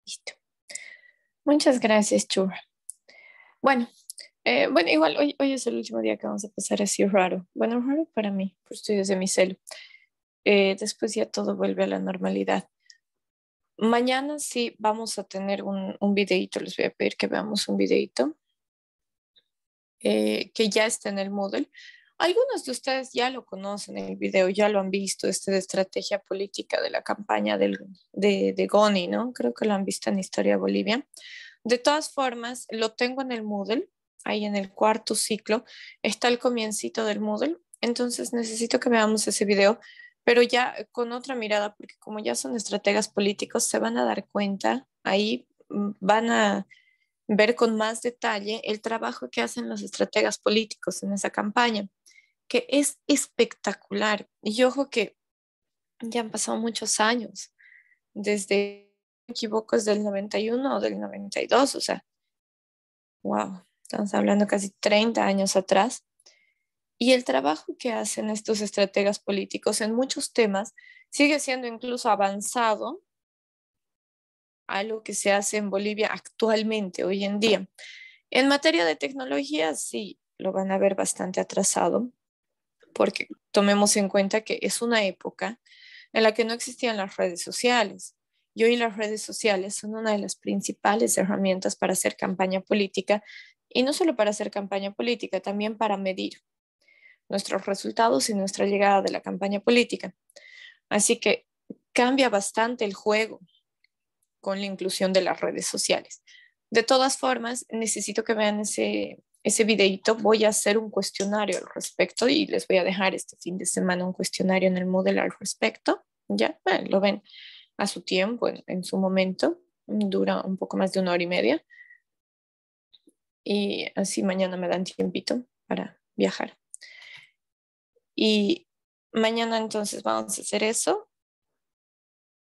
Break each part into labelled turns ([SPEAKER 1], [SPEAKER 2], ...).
[SPEAKER 1] Listo. Muchas gracias, Churra. Bueno, bueno, igual hoy es el último día que vamos a pasar así raro. Bueno, raro para mí, por estudios de mi celo. Después ya todo vuelve a la normalidad. Mañana sí vamos a tener un videíto, les voy a pedir que veamos un videíto que ya está en el Moodle. Algunos de ustedes ya lo conocen el video, ya lo han visto, este de estrategia política de la campaña de Goni, ¿no? Creo que lo han visto en Historia Bolivia. De todas formas, lo tengo en el Moodle, ahí en el cuarto ciclo, está el comiencito del Moodle, entonces necesito que veamos ese video, pero ya con otra mirada, porque como ya son estrategas políticos, se van a dar cuenta, ahí van a ver con más detalle el trabajo que hacen los estrategas políticos en esa campaña, que es espectacular. Y ojo que ya han pasado muchos años, desde, no me equivoco, es del 91 o del 92, o sea, wow, estamos hablando casi 30 años atrás. Y el trabajo que hacen estos estrategas políticos en muchos temas sigue siendo incluso avanzado a lo que se hace en Bolivia actualmente, hoy en día. En materia de tecnología, sí, lo van a ver bastante atrasado, porque tomemos en cuenta que es una época en la que no existían las redes sociales. Y hoy las redes sociales son una de las principales herramientas para hacer campaña política, y no solo para hacer campaña política, también para medir nuestros resultados y nuestra llegada de la campaña política. Así que cambia bastante el juego con la inclusión de las redes sociales. De todas formas, necesito que vean ese videito. Voy a hacer un cuestionario al respecto y les voy a dejar este fin de semana un cuestionario en el Moodle al respecto. Ya, bueno, lo ven a su tiempo, en su momento. Dura un poco más de 1 hora y media. Y así mañana me dan tiempito para viajar. Y mañana entonces vamos a hacer eso,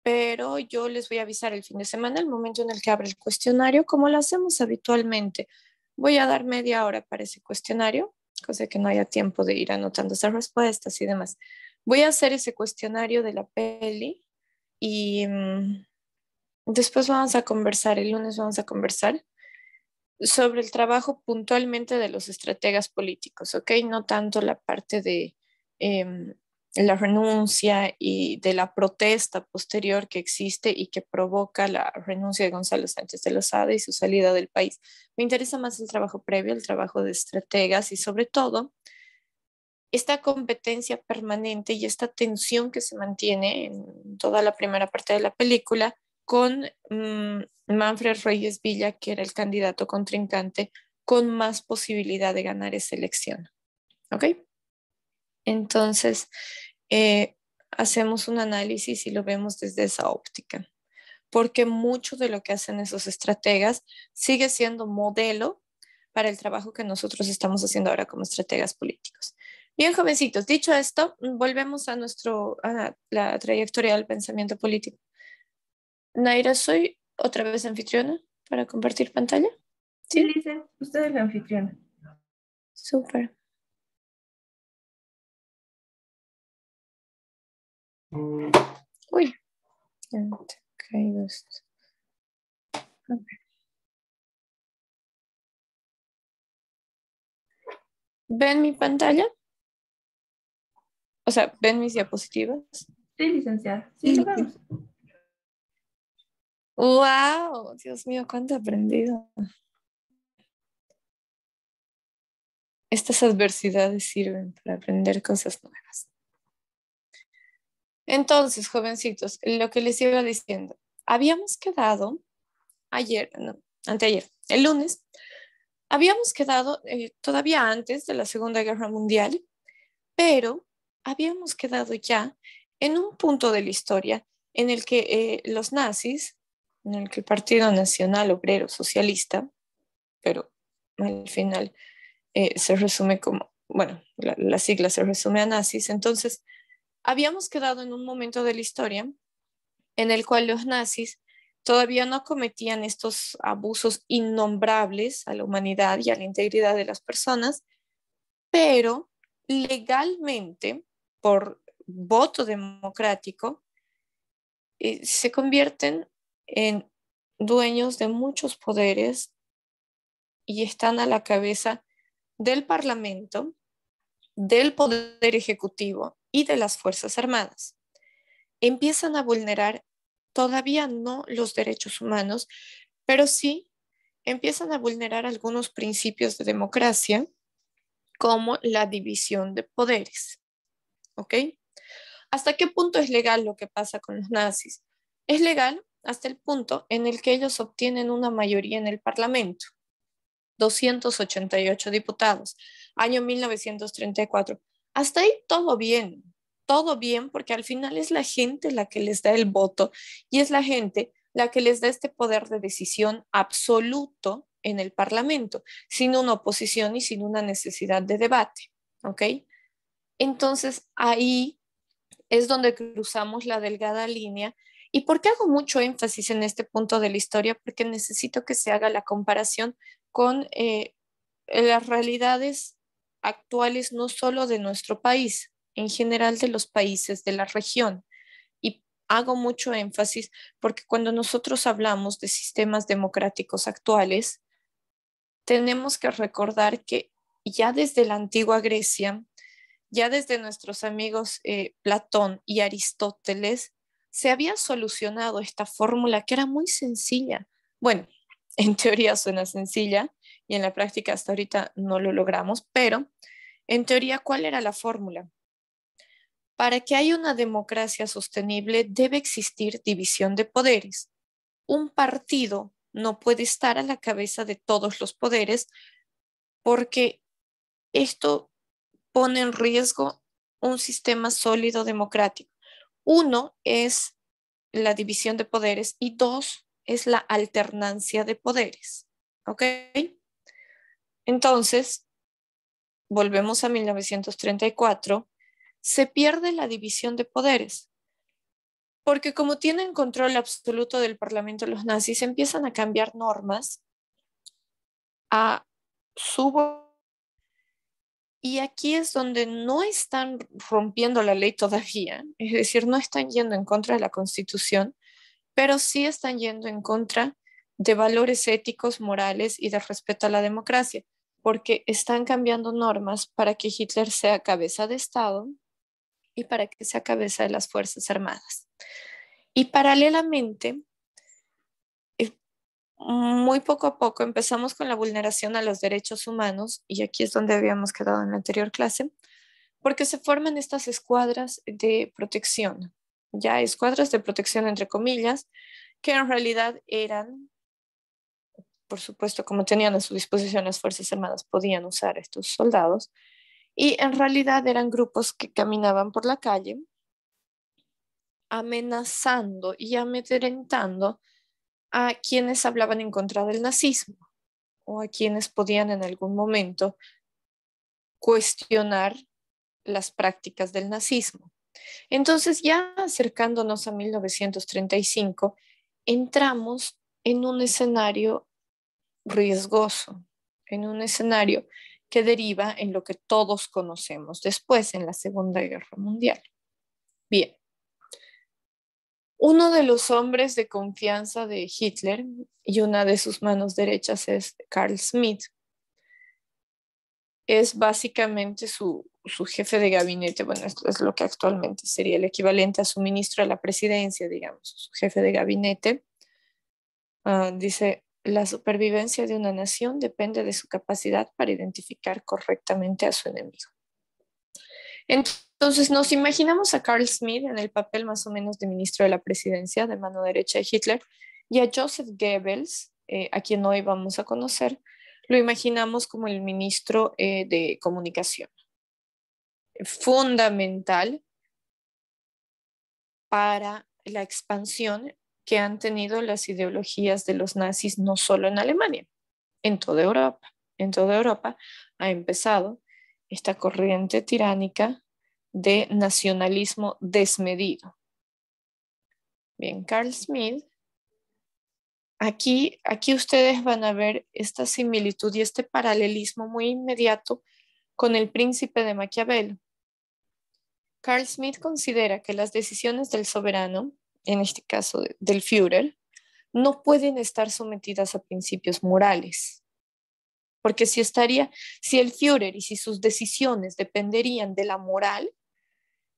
[SPEAKER 1] pero yo les voy a avisar el fin de semana, el momento en el que abre el cuestionario, como lo hacemos habitualmente. Voy a dar media hora para ese cuestionario, cosa que no haya tiempo de ir anotando esas respuestas y demás. Voy a hacer ese cuestionario de la peli y después vamos a conversar, el lunes vamos a conversar sobre el trabajo puntualmente de los estrategas políticos, ¿ok? No tanto la parte de la renuncia y de la protesta posterior que existe y que provoca la renuncia de Gonzalo Sánchez de Lozada y su salida del país. Me interesa más el trabajo previo, el trabajo de estrategas y sobre todo esta competencia permanente y esta tensión que se mantiene en toda la primera parte de la película con Manfred Reyes Villa, que era el candidato contrincante con más posibilidad de ganar esa elección. ¿Ok? Entonces, hacemos un análisis y lo vemos desde esa óptica, porque mucho de lo que hacen esos estrategas sigue siendo modelo para el trabajo que nosotros estamos haciendo ahora como estrategas políticos. Bien, jovencitos, dicho esto, volvemos a la trayectoria del pensamiento político. Naira, soy otra vez anfitriona para compartir pantalla.
[SPEAKER 2] Sí,
[SPEAKER 1] ¿Sí?
[SPEAKER 2] Lisa, usted es la anfitriona.
[SPEAKER 1] Súper. Uy, ya te he caído esto. A ver. ¿Ven mi pantalla? O sea, ¿ven mis diapositivas?
[SPEAKER 2] Sí, licenciada. Sí, lo vemos.
[SPEAKER 1] ¡Wow! Dios mío, cuánto he aprendido. Estas adversidades sirven para aprender cosas nuevas. Entonces, jovencitos, lo que les iba diciendo, habíamos quedado ayer, no, anteayer, el lunes, habíamos quedado todavía antes de la Segunda Guerra Mundial, pero habíamos quedado ya en un punto de la historia en el que los nazis, en el que el Partido Nacional Obrero Socialista, pero al final se resume como, bueno, la sigla se resume a nazis, entonces habíamos quedado en un momento de la historia en el cual los nazis todavía no cometían estos abusos innombrables a la humanidad y a la integridad de las personas, pero legalmente, por voto democrático, se convierten en dueños de muchos poderes y están a la cabeza del Parlamento, del Poder Ejecutivo y de las Fuerzas Armadas. Empiezan a vulnerar todavía no los derechos humanos, pero sí empiezan a vulnerar algunos principios de democracia, como la división de poderes. ¿Ok? ¿Hasta qué punto es legal lo que pasa con los nazis? Es legal hasta el punto en el que ellos obtienen una mayoría en el Parlamento, 288 diputados, año 1934. Hasta ahí todo bien, porque al final es la gente la que les da el voto y es la gente la que les da este poder de decisión absoluto en el Parlamento, sin una oposición y sin una necesidad de debate, ¿ok? Entonces ahí es donde cruzamos la delgada línea. ¿Y por qué hago mucho énfasis en este punto de la historia? Porque necesito que se haga la comparación con las realidades actuales, no solo de nuestro país, en general de los países de la región. Y hago mucho énfasis porque cuando nosotros hablamos de sistemas democráticos actuales, tenemos que recordar que ya desde la antigua Grecia, ya desde nuestros amigos Platón y Aristóteles, se había solucionado esta fórmula que era muy sencilla. Bueno, en teoría suena sencilla y en la práctica hasta ahorita no lo logramos, pero en teoría, ¿cuál era la fórmula? Para que haya una democracia sostenible debe existir división de poderes. Un partido no puede estar a la cabeza de todos los poderes porque esto pone en riesgo un sistema sólido democrático. Uno es la división de poderes y dos es la alternancia de poderes. ¿Ok? Entonces, volvemos a 1934, se pierde la división de poderes, porque como tienen control absoluto del Parlamento los nazis, empiezan a cambiar normas a su. Y aquí es donde no están rompiendo la ley todavía, es decir, no están yendo en contra de la Constitución, pero sí están yendo en contra de valores éticos, morales y de respeto a la democracia, porque están cambiando normas para que Hitler sea cabeza de Estado y para que sea cabeza de las Fuerzas Armadas. Y paralelamente, muy poco a poco empezamos con la vulneración a los derechos humanos, y aquí es donde habíamos quedado en la anterior clase, porque se forman estas escuadras de protección, ya escuadras de protección entre comillas, que en realidad eran, por supuesto, como tenían a su disposición las Fuerzas Armadas, podían usar estos soldados, y en realidad eran grupos que caminaban por la calle amenazando y amedrentando a quienes hablaban en contra del nazismo o a quienes podían en algún momento cuestionar las prácticas del nazismo. Entonces, ya acercándonos a 1935, entramos en un escenario riesgoso, en un escenario que deriva en lo que todos conocemos después, en la Segunda Guerra Mundial. Bien, uno de los hombres de confianza de Hitler y una de sus manos derechas es Carl Schmitt. Es básicamente su jefe de gabinete. Bueno, esto es lo que actualmente sería el equivalente a su ministro de la presidencia, digamos, su jefe de gabinete. Dice, la supervivencia de una nación depende de su capacidad para identificar correctamente a su enemigo. Entonces nos imaginamos a Carl Schmitt en el papel más o menos de ministro de la presidencia, de mano derecha de Hitler, y a Joseph Goebbels, a quien hoy vamos a conocer, lo imaginamos como el ministro de comunicación. Fundamental para la expansión que han tenido las ideologías de los nazis, no solo en Alemania, en toda Europa. En toda Europa ha empezado esta corriente tiránica de nacionalismo desmedido. Bien, Carl Schmitt, aquí ustedes van a ver esta similitud y este paralelismo muy inmediato con el príncipe de Maquiavelo. Carl Schmitt considera que las decisiones del soberano, en este caso del Führer, no pueden estar sometidas a principios morales, porque si el Führer y si sus decisiones dependerían de la moral,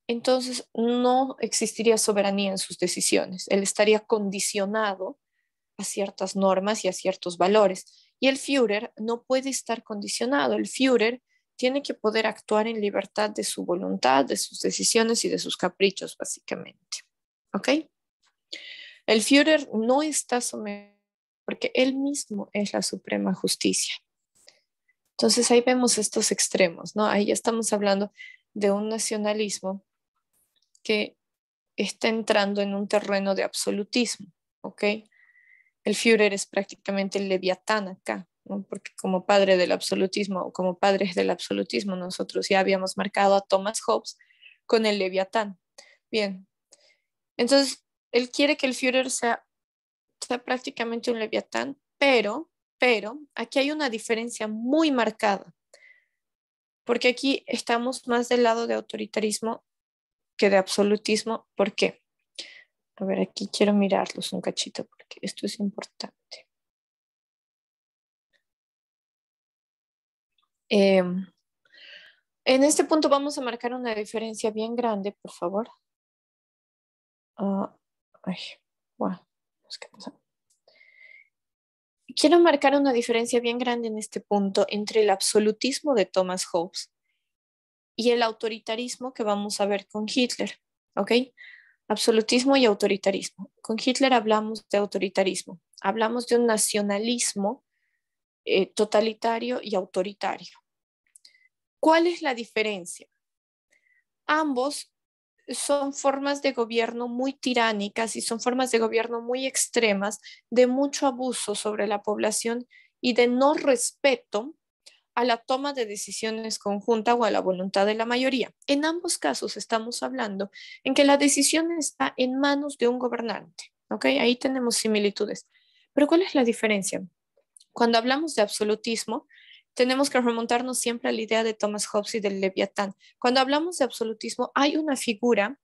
[SPEAKER 1] entonces no existiría soberanía en sus decisiones. Él estaría condicionado a ciertas normas y a ciertos valores. Y el Führer no puede estar condicionado. El Führer tiene que poder actuar en libertad de su voluntad, de sus decisiones y de sus caprichos, básicamente. ¿Ok? El Führer no está sometido porque él mismo es la suprema justicia. Entonces ahí vemos estos extremos, ¿no? Ahí ya estamos hablando de un nacionalismo que está entrando en un terreno de absolutismo, ¿ok? El Führer es prácticamente el leviatán acá, ¿no? Porque como padre del absolutismo o como padres del absolutismo, nosotros ya habíamos marcado a Thomas Hobbes con el leviatán. Bien, entonces él quiere que el Führer sea prácticamente un leviatán, pero aquí hay una diferencia muy marcada, porque aquí estamos más del lado de autoritarismo que de absolutismo. ¿Por qué? A ver, aquí quiero mirarlos un cachito porque esto es importante. En este punto vamos a marcar una diferencia bien grande, por favor. Ay, wow, ¿qué pasa? Quiero marcar una diferencia bien grande en este punto entre el absolutismo de Thomas Hobbes y el autoritarismo que vamos a ver con Hitler, ¿ok? Absolutismo y autoritarismo. Con Hitler hablamos de autoritarismo, hablamos de un nacionalismo totalitario y autoritario. ¿Cuál es la diferencia? Ambos son formas de gobierno muy tiránicas y son formas de gobierno muy extremas, de mucho abuso sobre la población y de no respeto a la toma de decisiones conjunta o a la voluntad de la mayoría. En ambos casos estamos hablando en que la decisión está en manos de un gobernante, ¿ok? Ahí tenemos similitudes. Pero ¿cuál es la diferencia? Cuando hablamos de absolutismo, tenemos que remontarnos siempre a la idea de Thomas Hobbes y del Leviatán. Cuando hablamos de absolutismo, hay una figura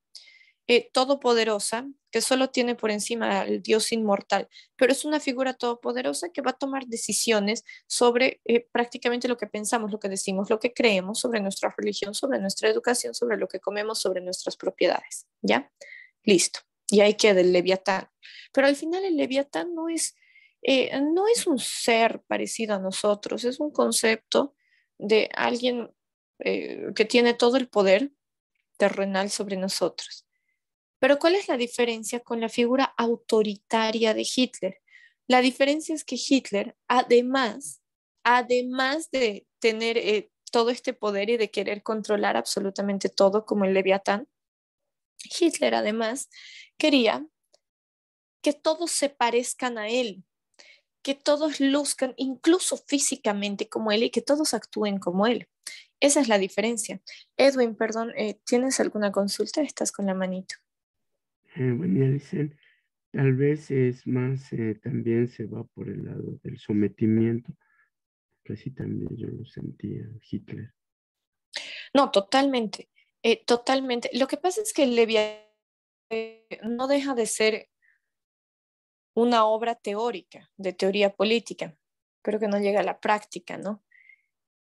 [SPEAKER 1] todopoderosa que solo tiene por encima al Dios inmortal, pero es una figura todopoderosa que va a tomar decisiones sobre prácticamente lo que pensamos, lo que decimos, lo que creemos, sobre nuestra religión, sobre nuestra educación, sobre lo que comemos, sobre nuestras propiedades. ¿Ya? Listo. Y ahí queda el Leviatán. Pero al final el Leviatán no es un ser parecido a nosotros, es un concepto de alguien que tiene todo el poder terrenal sobre nosotros. Pero ¿cuál es la diferencia con la figura autoritaria de Hitler? La diferencia es que Hitler, además de tener todo este poder y de querer controlar absolutamente todo como el Leviatán, Hitler además quería que todos se parezcan a él, que todos luzcan incluso físicamente como él y que todos actúen como él. Esa es la diferencia. Edwin, perdón, ¿tienes alguna consulta? Estás con la manito.
[SPEAKER 3] Bueno, dicen, tal vez es más, también se va por el lado del sometimiento, que así también yo lo sentía Hitler.
[SPEAKER 1] No, totalmente, totalmente. Lo que pasa es que el Leviatán no deja de ser una obra teórica, de teoría política, pero que no llega a la práctica, ¿no?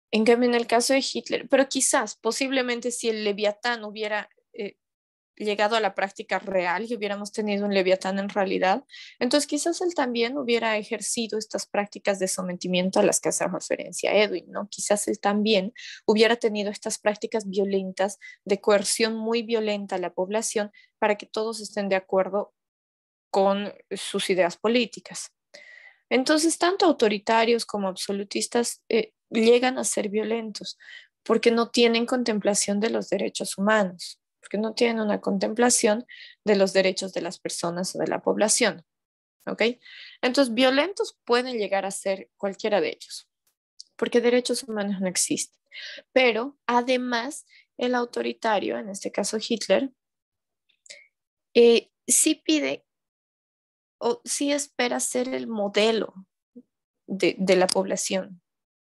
[SPEAKER 1] En cambio, en el caso de Hitler, pero quizás, posiblemente si el Leviatán hubiera llegado a la práctica real y hubiéramos tenido un Leviatán en realidad, entonces quizás él también hubiera ejercido estas prácticas de sometimiento a las que hace referencia Edwin, ¿no? Quizás él también hubiera tenido estas prácticas violentas de coerción muy violenta a la población para que todos estén de acuerdo con sus ideas políticas. Entonces, tanto autoritarios como absolutistas llegan a ser violentos porque no tienen contemplación de los derechos humanos, porque no tienen una contemplación de los derechos de las personas o de la población. ¿Ok? Entonces, violentos pueden llegar a ser cualquiera de ellos, porque derechos humanos no existen. Pero además, el autoritario, en este caso Hitler, sí pide o sí espera ser el modelo de la población,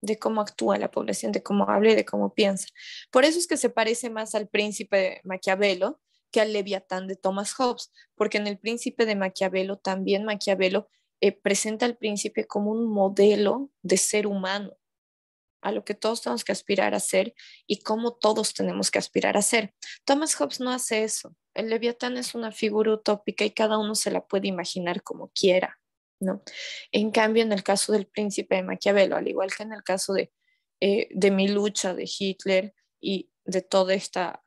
[SPEAKER 1] de cómo actúa la población, de cómo habla y de cómo piensa. Por eso es que se parece más al príncipe Maquiavelo que al Leviatán de Thomas Hobbes, porque en El Príncipe de Maquiavelo también Maquiavelo presenta al príncipe como un modelo de ser humano, a lo que todos tenemos que aspirar a ser y cómo todos tenemos que aspirar a ser. Thomas Hobbes no hace eso. El Leviatán es una figura utópica y cada uno se la puede imaginar como quiera, ¿no? En cambio, en el caso del Príncipe de Maquiavelo, al igual que en el caso de Mi Lucha, de Hitler y de toda esta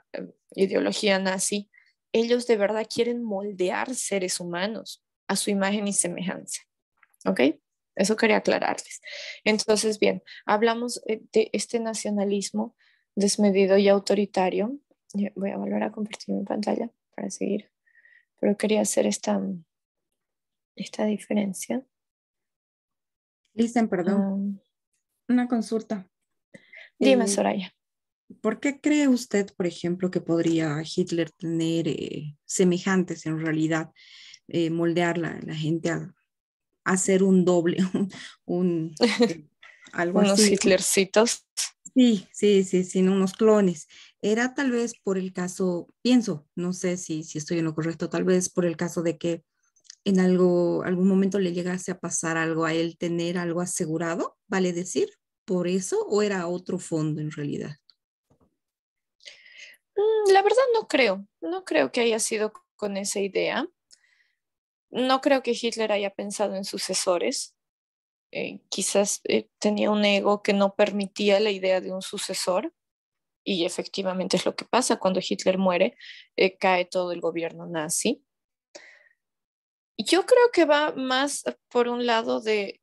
[SPEAKER 1] ideología nazi, ellos de verdad quieren moldear seres humanos a su imagen y semejanza. ¿Ok? Eso quería aclararles. Entonces, bien, hablamos de este nacionalismo desmedido y autoritario. Voy a volver a compartir mi pantalla para seguir, pero quería hacer esta diferencia.
[SPEAKER 4] Listen, perdón, una consulta.
[SPEAKER 1] Dime, Soraya.
[SPEAKER 4] ¿Por qué cree usted, por ejemplo, que podría Hitler tener semejantes en realidad, moldear la gente a hacer un doble, algo
[SPEAKER 1] Unos
[SPEAKER 4] así, ¿no?
[SPEAKER 1] Hitlercitos.
[SPEAKER 4] Sí, unos clones. Era tal vez por el caso, pienso, no sé si estoy en lo correcto, tal vez por el caso de que en algún momento le llegase a pasar algo a él, tener algo asegurado, vale decir, por eso, o era otro fondo en realidad.
[SPEAKER 1] La verdad no creo que haya sido con esa idea. No creo que Hitler haya pensado en sucesores. Quizás tenía un ego que no permitía la idea de un sucesor y efectivamente es lo que pasa cuando Hitler muere, cae todo el gobierno nazi. Yo creo que va más por un lado de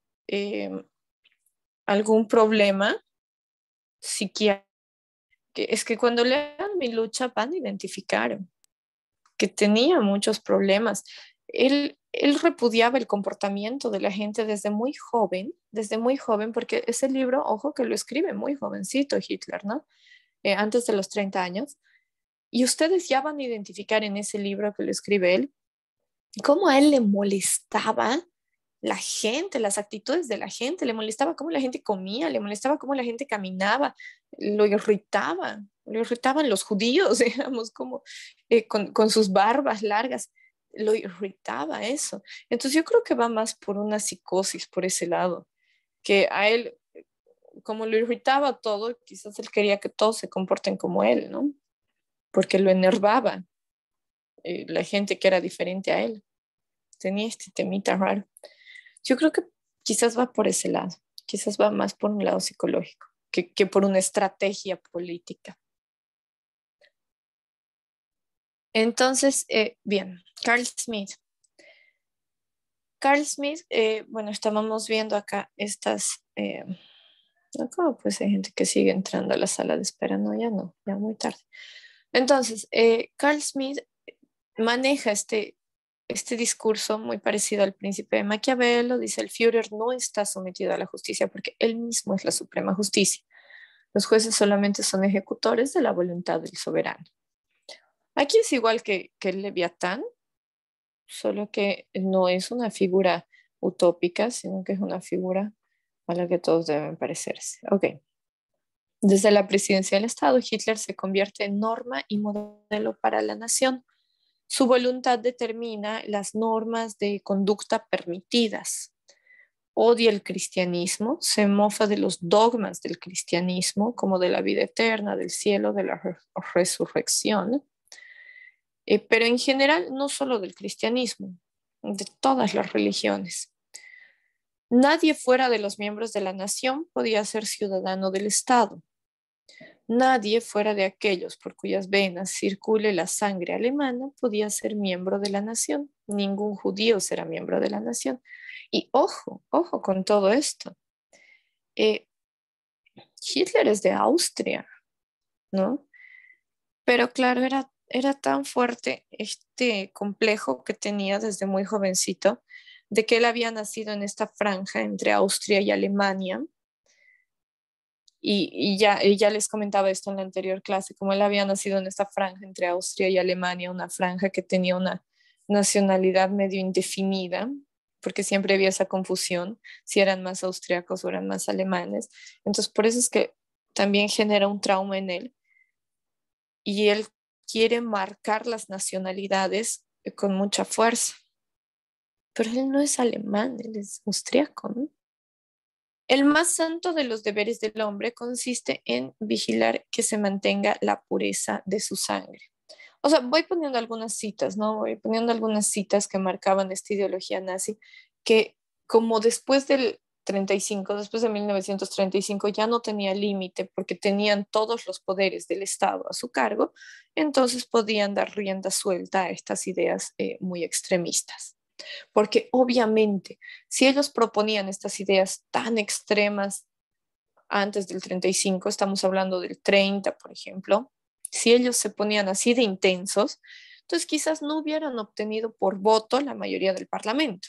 [SPEAKER 1] algún problema psiquiátrico. Es que cuando lean Mi Lucha van a identificar que tenía muchos problemas. Él repudiaba el comportamiento de la gente desde muy joven, porque ese libro, ojo, que lo escribe muy jovencito Hitler, ¿no? Antes de los 30 años. Y ustedes ya van a identificar en ese libro que lo escribe él, cómo a él le molestaba la gente, las actitudes de la gente, le molestaba cómo la gente comía, le molestaba cómo la gente caminaba, lo irritaban los judíos, digamos, como con sus barbas largas, lo irritaba eso. Entonces yo creo que va más por una psicosis por ese lado, que a él, como lo irritaba todo, quizás él quería que todos se comporten como él, ¿no? Porque lo enervaba la gente que era diferente a él. Tenía este temita raro. Yo creo que quizás va por ese lado, quizás va más por un lado psicológico que por una estrategia política. Entonces, bien, Carl Smith. Carl Smith, bueno, estábamos viendo acá estas, ¿cómo pues hay gente que sigue entrando a la sala de espera? No, ya muy tarde. Entonces, Carl Smith maneja este discurso muy parecido al Príncipe de Maquiavelo. Dice: el Führer no está sometido a la justicia porque él mismo es la suprema justicia. Los jueces solamente son ejecutores de la voluntad del soberano. Aquí es igual que el Leviatán, solo que no es una figura utópica, sino que es una figura a la que todos deben parecerse. Ok. Desde la presidencia del Estado, Hitler se convierte en norma y modelo para la nación. Su voluntad determina las normas de conducta permitidas. Odia el cristianismo, se mofa de los dogmas del cristianismo, como de la vida eterna, del cielo, de la resurrección, pero en general no solo del cristianismo, de todas las religiones. Nadie fuera de los miembros de la nación podía ser ciudadano del Estado. Nadie fuera de aquellos por cuyas venas circule la sangre alemana podía ser miembro de la nación. Ningún judío será miembro de la nación. Y ojo con todo esto. Hitler es de Austria, ¿no? Pero claro, era tan fuerte este complejo que tenía desde muy jovencito de que él había nacido en esta franja entre Austria y Alemania. Y ya les comentaba esto en la anterior clase, como él había nacido en esta franja entre Austria y Alemania, una franja que tenía una nacionalidad medio indefinida, porque siempre había esa confusión, si eran más austriacos o eran más alemanes. Entonces, por eso es que también genera un trauma en él. Y él quiere marcar las nacionalidades con mucha fuerza. Pero él no es alemán, él es austriaco, ¿no? El más santo de los deberes del hombre consiste en vigilar que se mantenga la pureza de su sangre. O sea, voy poniendo algunas citas, ¿no? Voy poniendo algunas citas que marcaban esta ideología nazi, que como después del 35, después de 1935, ya no tenía límite porque tenían todos los poderes del Estado a su cargo, entonces podían dar rienda suelta a estas ideas muy extremistas. Porque obviamente, si ellos proponían estas ideas tan extremas antes del 35, estamos hablando del 30, por ejemplo, si ellos se ponían así de intensos, entonces quizás no hubieran obtenido por voto la mayoría del Parlamento,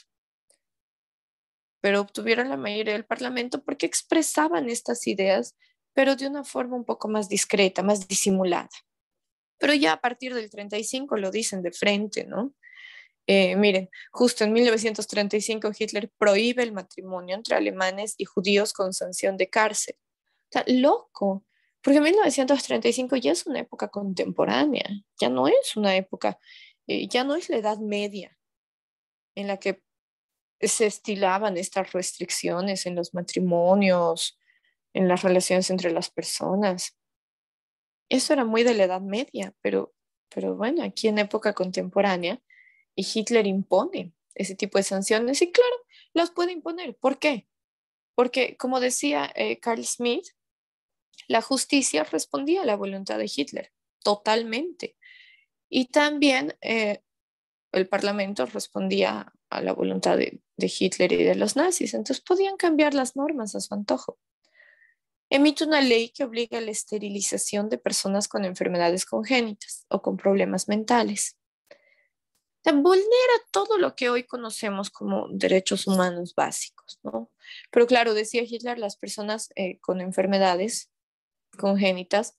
[SPEAKER 1] pero obtuvieron la mayoría del Parlamento porque expresaban estas ideas, pero de una forma un poco más discreta, más disimulada. Pero ya a partir del 35 lo dicen de frente, ¿no? Miren, justo en 1935 Hitler prohíbe el matrimonio entre alemanes y judíos con sanción de cárcel. Está loco, porque 1935 ya es una época contemporánea, ya no es una época, ya no es la Edad Media en la que se estilaban estas restricciones en los matrimonios, en las relaciones entre las personas. Eso era muy de la Edad Media, pero bueno, aquí en época contemporánea, y Hitler impone ese tipo de sanciones, y claro, las puede imponer. ¿Por qué? Porque, como decía Carl Schmitt, la justicia respondía a la voluntad de Hitler, totalmente. Y también el Parlamento respondía a la voluntad de Hitler y de los nazis. Entonces podían cambiar las normas a su antojo. Emite una ley que obliga a la esterilización de personas con enfermedades congénitas o con problemas mentales. Vulnera todo lo que hoy conocemos como derechos humanos básicos, ¿no? Pero claro, decía Hitler, las personas con enfermedades congénitas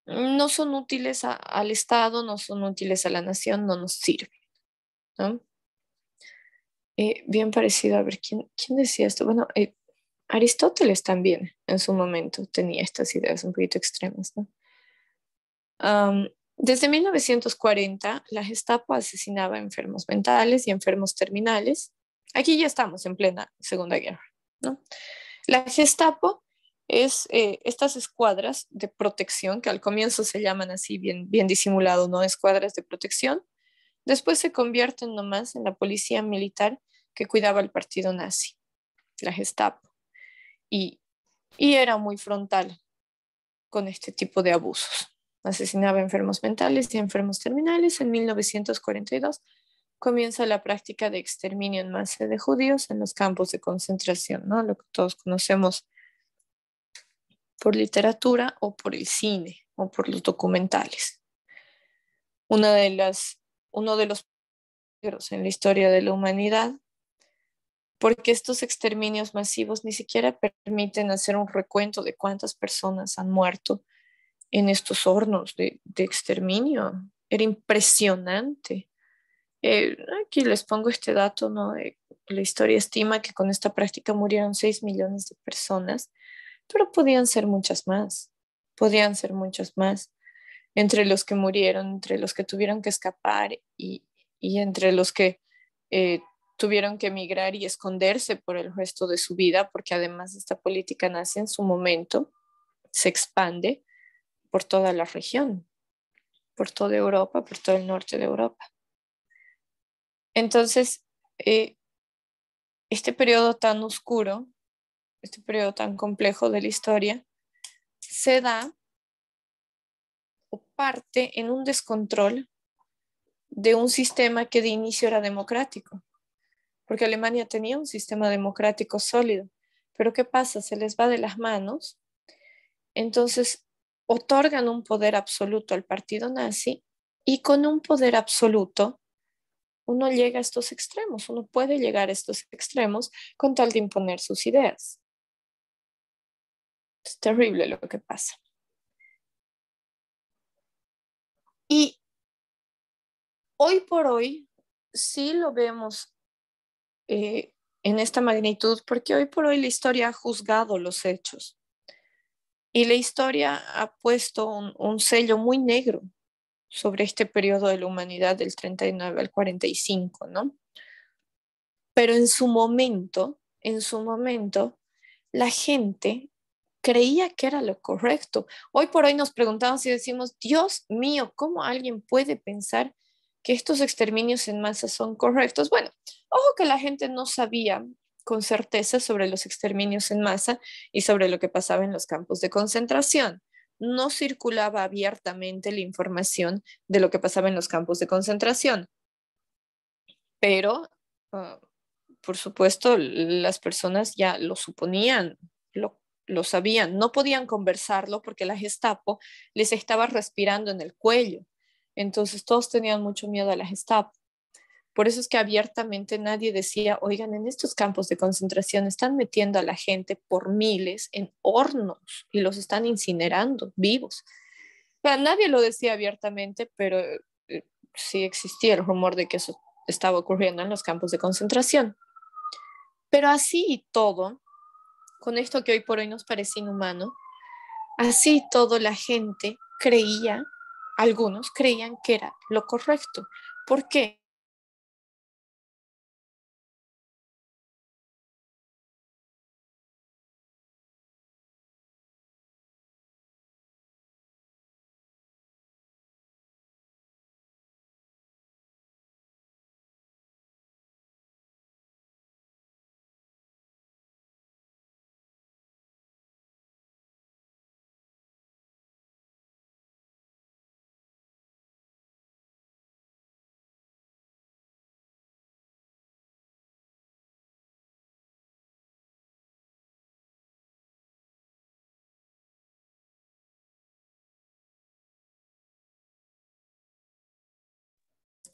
[SPEAKER 1] no son útiles al Estado, no son útiles a la nación, no nos sirven, ¿no? Bien parecido, a ver, ¿quién decía esto? Bueno, Aristóteles también en su momento tenía estas ideas un poquito extremas, ¿no? Desde 1940, la Gestapo asesinaba a enfermos mentales y enfermos terminales. Aquí ya estamos en plena Segunda Guerra, ¿no? La Gestapo es estas escuadras de protección, que al comienzo se llaman así, bien, bien disimulado, ¿no? Escuadras de protección. Después se convierten nomás en la policía militar que cuidaba el partido nazi, la Gestapo. Y era muy frontal con este tipo de abusos. Asesinaba a enfermos mentales y a enfermos terminales. En 1942 comienza la práctica de exterminio en masa de judíos en los campos de concentración, ¿no? Lo que todos conocemos por literatura o por el cine o por los documentales. Uno de los peligros en la historia de la humanidad, porque estos exterminios masivos ni siquiera permiten hacer un recuento de cuántas personas han muerto en estos hornos de exterminio. Era impresionante. Aquí les pongo este dato, ¿no? La historia estima que con esta práctica murieron 6 millones de personas, pero podían ser muchas más, entre los que murieron, entre los que tuvieron que escapar y entre los que tuvieron que emigrar y esconderse por el resto de su vida, porque además esta política nazi en su momento se expande por toda la región, por toda Europa, por todo el norte de Europa. Entonces, este periodo tan oscuro, este periodo tan complejo de la historia, se da o parte en un descontrol de un sistema que de inicio era democrático, porque Alemania tenía un sistema democrático sólido, pero ¿qué pasa? Se les va de las manos, entonces otorgan un poder absoluto al partido nazi y con un poder absoluto uno llega a estos extremos, uno puede llegar a estos extremos con tal de imponer sus ideas. Es terrible lo que pasa. Y hoy por hoy sí lo vemos en esta magnitud, porque hoy por hoy la historia ha juzgado los hechos y la historia ha puesto un sello muy negro sobre este periodo de la humanidad del 39 al 45, ¿no? Pero en su momento, la gente creía que era lo correcto. Hoy por hoy nos preguntamos y decimos, Dios mío, ¿cómo alguien puede pensar que estos exterminios en masa son correctos? Bueno, ojo que la gente no sabía con certeza sobre los exterminios en masa y sobre lo que pasaba en los campos de concentración. No circulaba abiertamente la información de lo que pasaba en los campos de concentración, pero uh, por supuesto las personas ya lo suponían, lo sabían, no podían conversarlo porque la Gestapo les estaba respirando en el cuello. Entonces todos tenían mucho miedo a la Gestapo. Por eso es que abiertamente nadie decía, oigan, en estos campos de concentración están metiendo a la gente por miles en hornos y los están incinerando vivos. O sea, nadie lo decía abiertamente, pero sí existía el rumor de que eso estaba ocurriendo en los campos de concentración. Pero así y todo, con esto que hoy por hoy nos parece inhumano, así todo la gente creía, algunos creían que era lo correcto. ¿Por qué?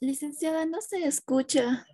[SPEAKER 5] Licenciada, no se escucha.